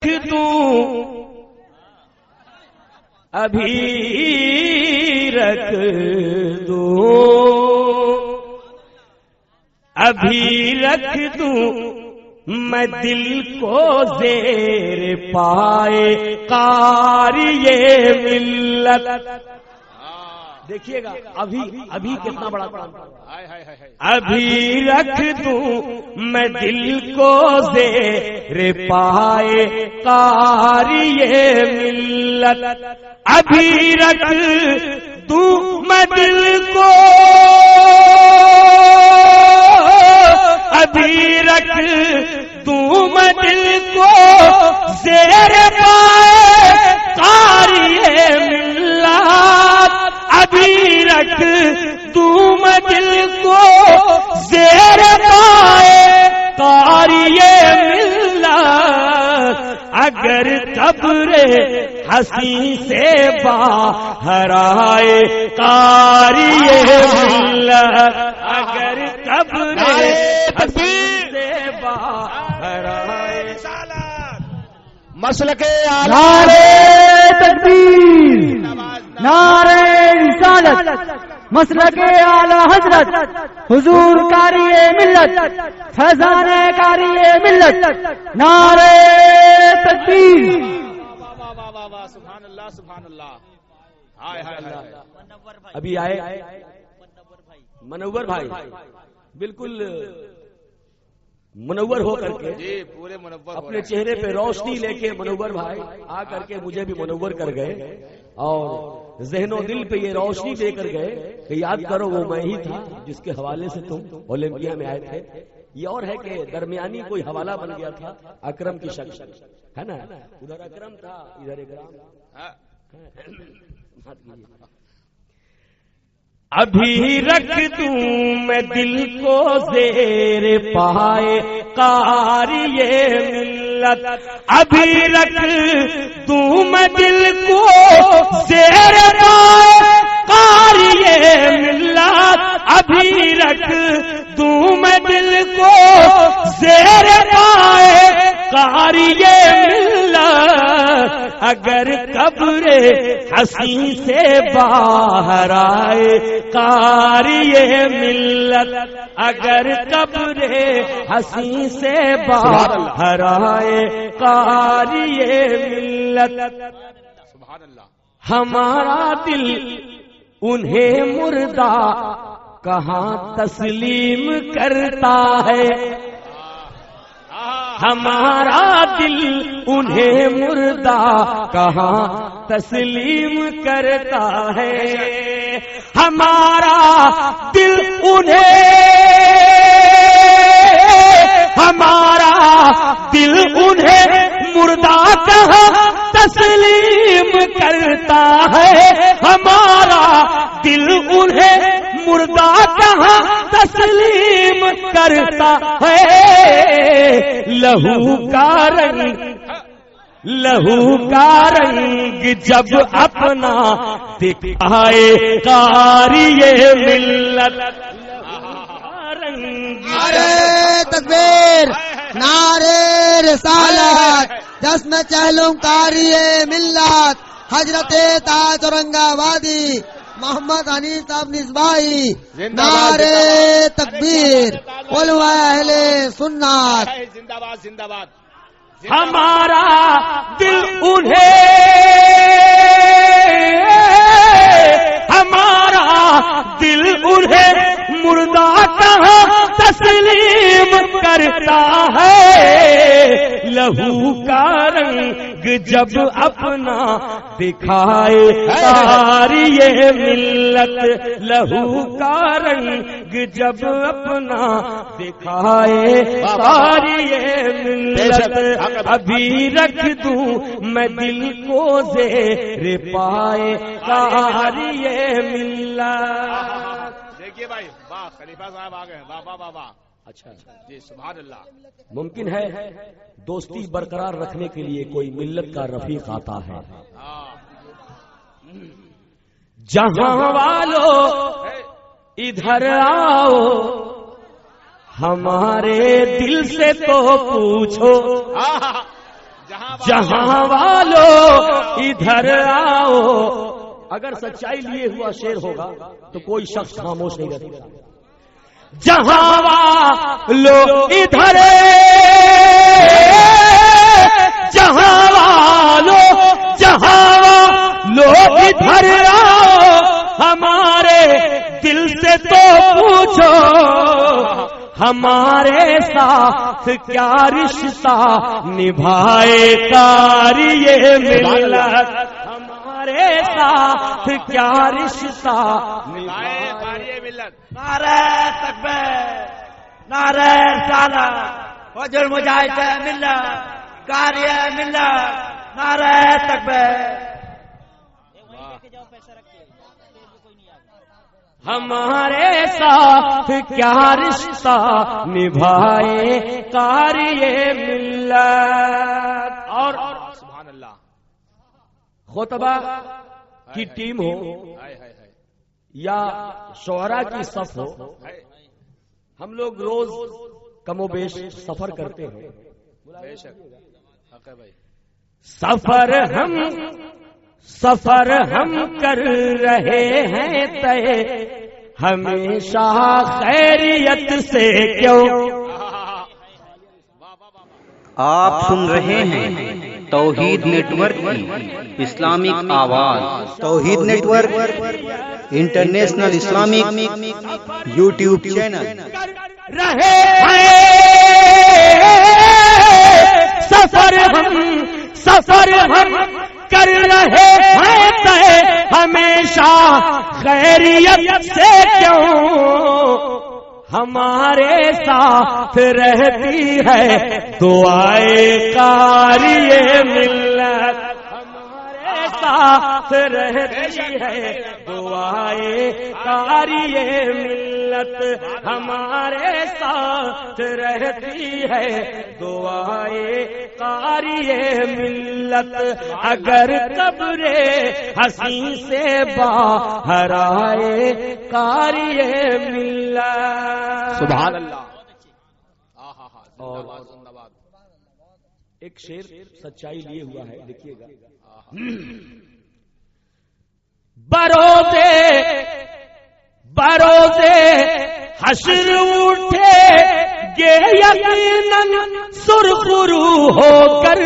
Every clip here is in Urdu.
دوں ابھی رکھ دوں، ابھی رکھ دوں میں دل کو زیر پائے قاری ملت. دیکھیے گا ابھی کتنا بڑا کام. ابھی رکھ دوں میں دل کو زیر پائے قاری ملت. ابھی رکھ دوں میں دل کو، ابھی رکھ دوں میں دل کو زیر پائے قاری ملت. ابھی رکھ دوں میں دل کو زیر پائے قاری ملت. اگر قبر ہنسی سے باہر آئے قاری ملت، اگر قبر ہنسی سے باہر آئے. مسلک نعرہ تکبیر، نعرہ رسالت، مسلک اعلی حضرت حضور قاری ملت، فیضان قاری ملت. نعرہ تکبیر. سبحان اللہ سبحان اللہ. ابھی آئے منور بھائی، بالکل منور ہو کر کے، جی پورے منور اپنے چہرے پہ روشنی لے کے منور بھائی آ کر کے مجھے بھی منور کر گئے اور ذہن و دل پہ یہ روشنی دے کر گئے کہ یاد کرو وہ میں ہی تھا جس کے حوالے سے تم اولمپیا میں آئے تھے. یہ اور ہے کہ درمیانی کوئی حوالہ بن گیا تھا اکرم کی شکل ہے نا، ادھر اکرم تھا ادھر اکرام. ابھی رکھ دوں میں دل کو زیر پائے قاری ملت. ابھی رکھ دوں میں دل کو زیر پائے قاری ملت. ابھی رکھ دوں میں دل کو زیر پائے قاری ملت. اگر قبر ہنسی سے باہر آئے قاری ملت، اگر قبر ہنسی سے باہر آئے قاری ملت. ہمارا دل انہیں مردہ کہاں تسلیم کرتا ہے، ہمارا دل انہیں مردہ کہاں تسلیم کرتا ہے. ہمارا دل ہمارا دل انہیں مردہ کہاں تسلیم کرتا ہے. ہمارا دل انہیں مردہ کہاں تسلیم کرتا ہے. لہو کا رنگ جب اپنا دکھائے قاری ملت. نعرہ تکبیر، نعرہ رسالت، جشن چہلم قاری ملت حضرت تاج اورنگ آبادی محمد حنیف صاحب نسبائی. نعرہ تکبیر، علماء اہل سنت زندہ باد زندہ باد. ہمارا دل ہمارا دل انہیں مردہ کہاں تسلیم کرتا ہے. لہو کا رنگ جب اپنا دکھائے قاری ملت، لہو کا رنگ جب اپنا دکھائے قاری ملت. ابھی رکھ دوں میں دل کو زیر پائے قاری ملت. دیکھیے بھائی، واہ خلیفہ صاحب آ گئے. واہ واہ واہ واہ. اچھا جی سبحان اللہ. ممکن ہے دوستی برقرار رکھنے کے لیے کوئی ملت کا رفیق آتا ہے. جہاں والو ادھر آؤ، ہمارے دل سے تو پوچھو، جہاں والو ادھر آؤ. اگر سچائی لیے ہوا شعر ہوگا تو کوئی شخص خاموش نہیں رہتا. جہاں والو ادھر، جہاں والو ادھر آؤ، ہمارے دل سے تو پوچھو ہمارے ساتھ کیا رشتہ نبھائے کاری ملت، ہمارے ساتھ کیا رشتہ نبھائے کاری ملت. نعرہ تکبیر، نعرہ رسالت، فجر مجاہد ملت، کاری ملت، نعرہ تکبیر. ہمارے ساتھ کیا رشتہ نبھائے کاری ملت. اور سبحان اللہ. خطبہ کی ٹیم ہو یا شعراء کی صف ہو، ہم لوگ روز کم و بیش سفر کرتے ہیں. بے شک حق ہے بھائی. سفر ہم کر رہے ہیں طے، ہمیشہ خیریت سے کیوں. آپ سن رہے ہیں توحید نیٹ ورک کی اسلامک آواز. Tawheed network international Islamic YouTube channel. رہے ہیں سفر ہم کر رہے ہیں طے، ہمیشہ خیریت سے کیوں. ہمارے ساتھ رہتی ہے دعائے کاری ملت، ہمارے ساتھ رہتی ہے دعائے کاری ملت، ہمارے ساتھ رہتی ہے دعائے کاری ملت. اگر قبر حسین سے باہر آئے کاری ملت. سبحان اللہ. زندہ باد. ایک شعر سچائی لیے ہوا ہے، دیکھیے گا. بروزے حشر اٹھے گے یقیناً سرخرو ہو کر،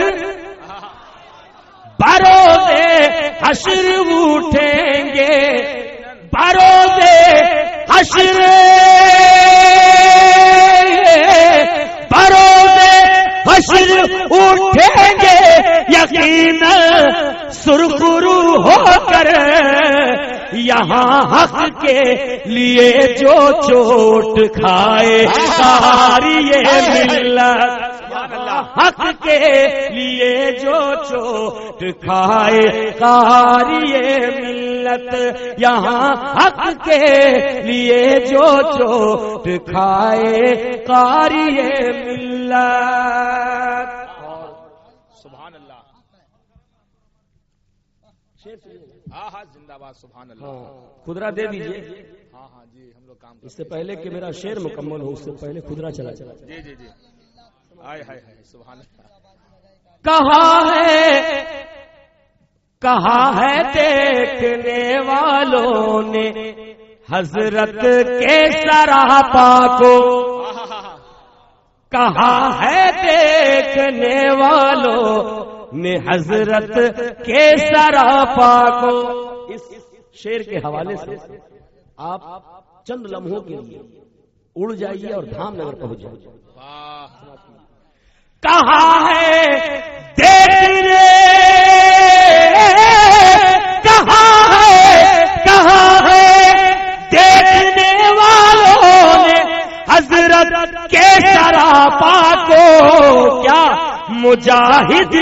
بروزے حشر اٹھیں گے، بروزے حشر اٹھیں گے یقیناً سرخرو ہو کر. یہاں حق کے لیے جو چوٹ کھائے ساری ملت، حق کے لیے جو چوٹ کھائے ساری ملت، یہاں حق کے لیے جو چوٹ کھائے ساری ملت. سبحان اللہ. زندہ باد. سبحان اللہ. خدرہ دے دیجئے. ہاں جی ہم لوگ کام اس سے پہلے کہ میرا شعر مکمل ہو، اس سے پہلے خدرہ چلا. جی. ہائے سبحان اللہ. کہا ہے دیکھنے والوں نے حضرت کے سراپا کو، کہا ہے دیکھنے والوں نے حضرت کے سراپا کو. اس شعر کے حوالے سے آپ چند لمحوں کے لیے اڑ جائیے اور دھام نگر پہنچ جائیے. کہا ہے دیکھنے، کہا ہے دیکھنے والوں نے حضرت کے سراپا کو. کیا مجاہد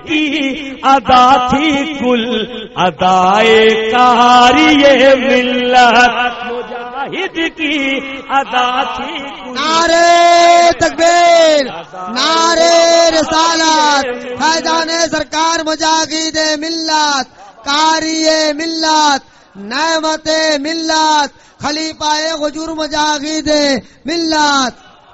کی ادا تھی کل ادائے کاری ملت، مجاہد کی ادا تھی. نعرے تکبیر، نعرے رسالت، فیضان سرکار مجاہد ملت، کاری ملت، نعمت ملت، خلیفہ حضور مجاہد ملت.